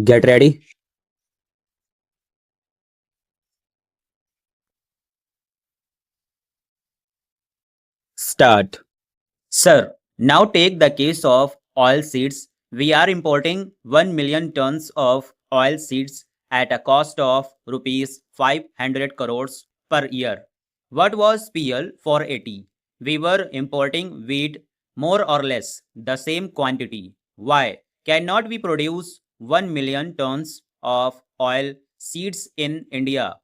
Get ready. Start. Sir, now take the case of oil seeds. We are importing 1 million tons of oil seeds at a cost of rupees 500 crores per year. What was PL for 80? We were importing wheat more or less the same quantity. Why cannot we produce 1 million tons of oil seeds in India?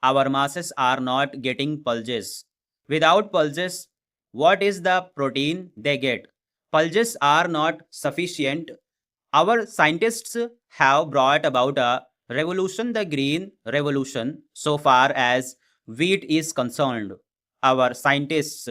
Our masses are not getting pulses. Without pulses, what is the protein they get? Pulses are not sufficient. Our scientists have brought about a revolution, the green revolution, so far as wheat is concerned. Our scientists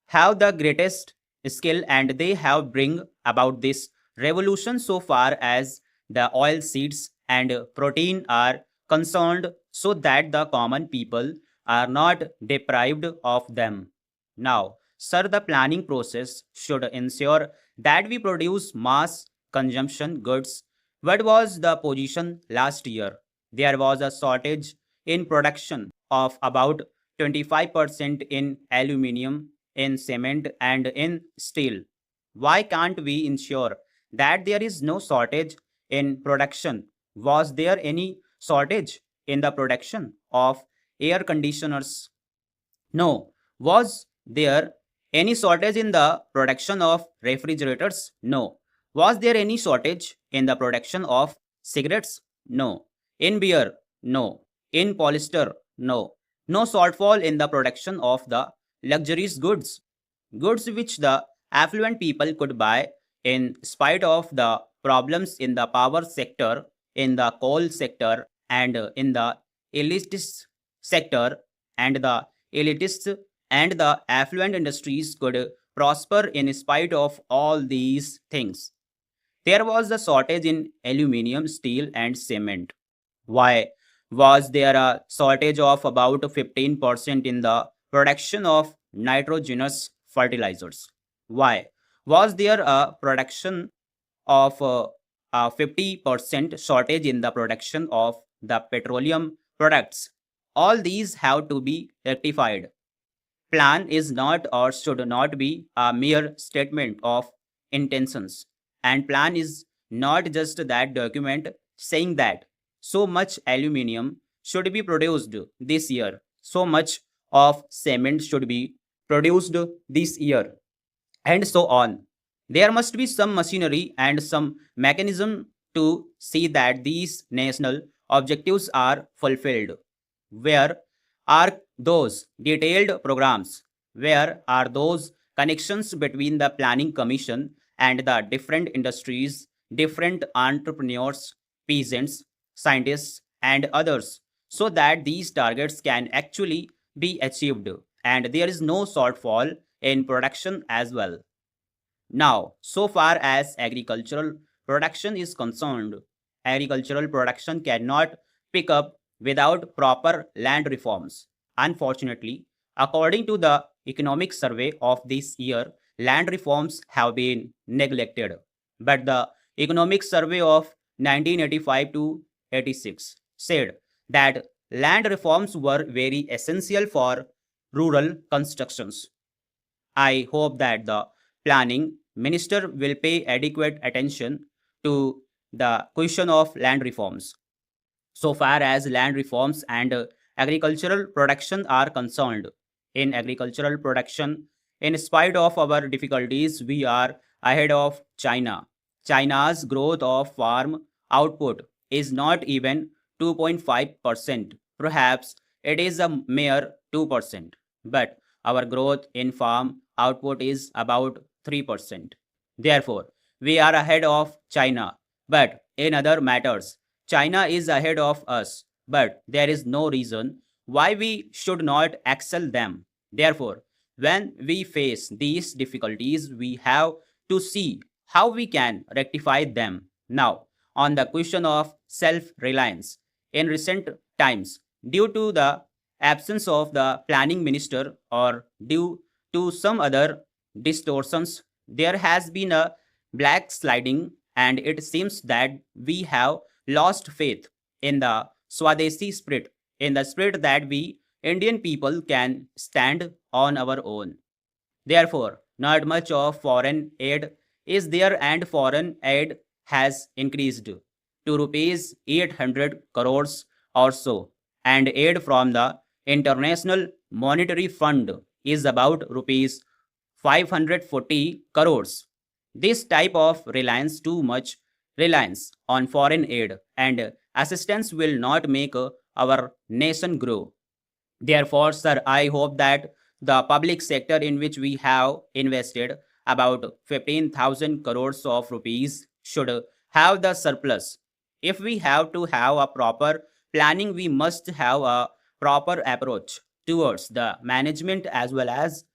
have the greatest skill and they have bring about this revolution so far as the oil seeds and protein are concerned so that the common people are not deprived of them. Now, sir, the planning process should ensure that we produce mass consumption goods. What was the position last year? There was a shortage in production of about 25% in aluminium, in cement, and in steel. Why can't we ensure that there is no shortage in production? Was there any shortage in the production of air conditioners? No. Was there any shortage in the production of refrigerators? No. Was there any shortage in the production of cigarettes? No. In beer? No. In polyester? No. No shortfall in the production of the luxurious goods, goods which the affluent people could buy in spite of the problems in the power sector, in the coal sector, and in the elitist sector, and the elitists and the affluent industries could prosper in spite of all these things. There was a shortage in aluminium, steel, and cement. Why was there a shortage of about 15% in the production of nitrogenous fertilizers? Why was there a production of a 50% shortage in the production of the petroleum products? All these have to be rectified. Plan is not or should not be a mere statement of intentions. And plan is not just that document saying that so much aluminium should be produced this year, so much of cement should be produced this year, and so on. There must be some machinery and some mechanism to see that these national objectives are fulfilled. Where are those detailed programs? Where are those connections between the planning commission and the different industries, different entrepreneurs, peasants, scientists, and others, so that these targets can actually be achieved and there is no shortfall in production as well? Now, so far as agricultural production is concerned, agricultural production cannot pick up without proper land reforms. Unfortunately, according to the economic survey of this year, land reforms have been neglected. But the economic survey of 1985 to 86 said that land reforms were very essential for rural constructions. I hope that the planning minister will pay adequate attention to the question of land reforms. So far as land reforms and agricultural production are concerned, in agricultural production, in spite of our difficulties, we are ahead of China. China's growth of farm output is not even 2.5%. Perhaps it is a mere 2%. But our growth in farm output is about 3%. Therefore, we are ahead of China. But in other matters, China is ahead of us. But there is no reason why we should not excel them. Therefore, when we face these difficulties, we have to see how we can rectify them. Now, on the question of self reliance, in recent times, due to the absence of the planning minister or due to some other distortions, there has been a black sliding, and it seems that we have lost faith in the Swadeshi spirit, in the spirit that we Indian people can stand on our own. Therefore, not much of foreign aid is there, and foreign aid has increased to rupees 800 crores or so, and aid from the International Monetary Fund is about rupees 540 crores. This type of reliance too much reliance on foreign aid and assistance will not make our nation grow. Therefore, sir, I hope that the public sector in which we have invested about 15,000 crores of rupees should have the surplus. If we have to have a proper planning, we must have a proper approach towards the management as well as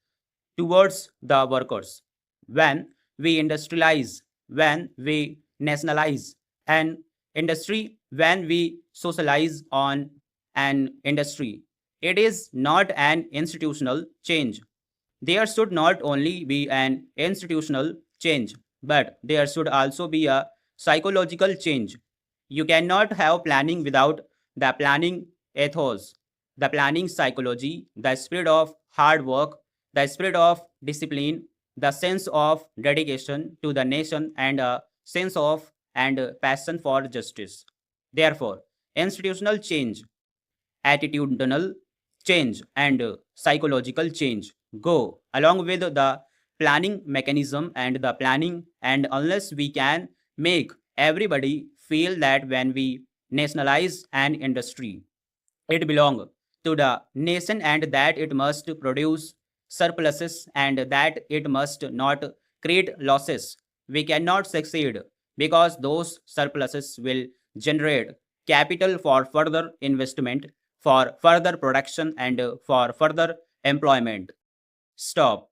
towards the workers. When we industrialize, when we nationalize an industry, when we socialize on an industry, it is not an institutional change. There should not only be an institutional change, but there should also be a psychological change. You cannot have planning without the planning ethos, the planning psychology, the spirit of hard work, the spirit of discipline, the sense of dedication to the nation, and a sense of and passion for justice. Therefore, institutional change, attitudinal change, and psychological change go along with the planning mechanism and the planning, and unless we can make everybody feel that when we nationalize an industry, it belongs to the nation and that it must produce surpluses and that it must not create losses, we cannot succeed, because those surpluses will generate capital for further investment, for further production, and for further employment. Stop.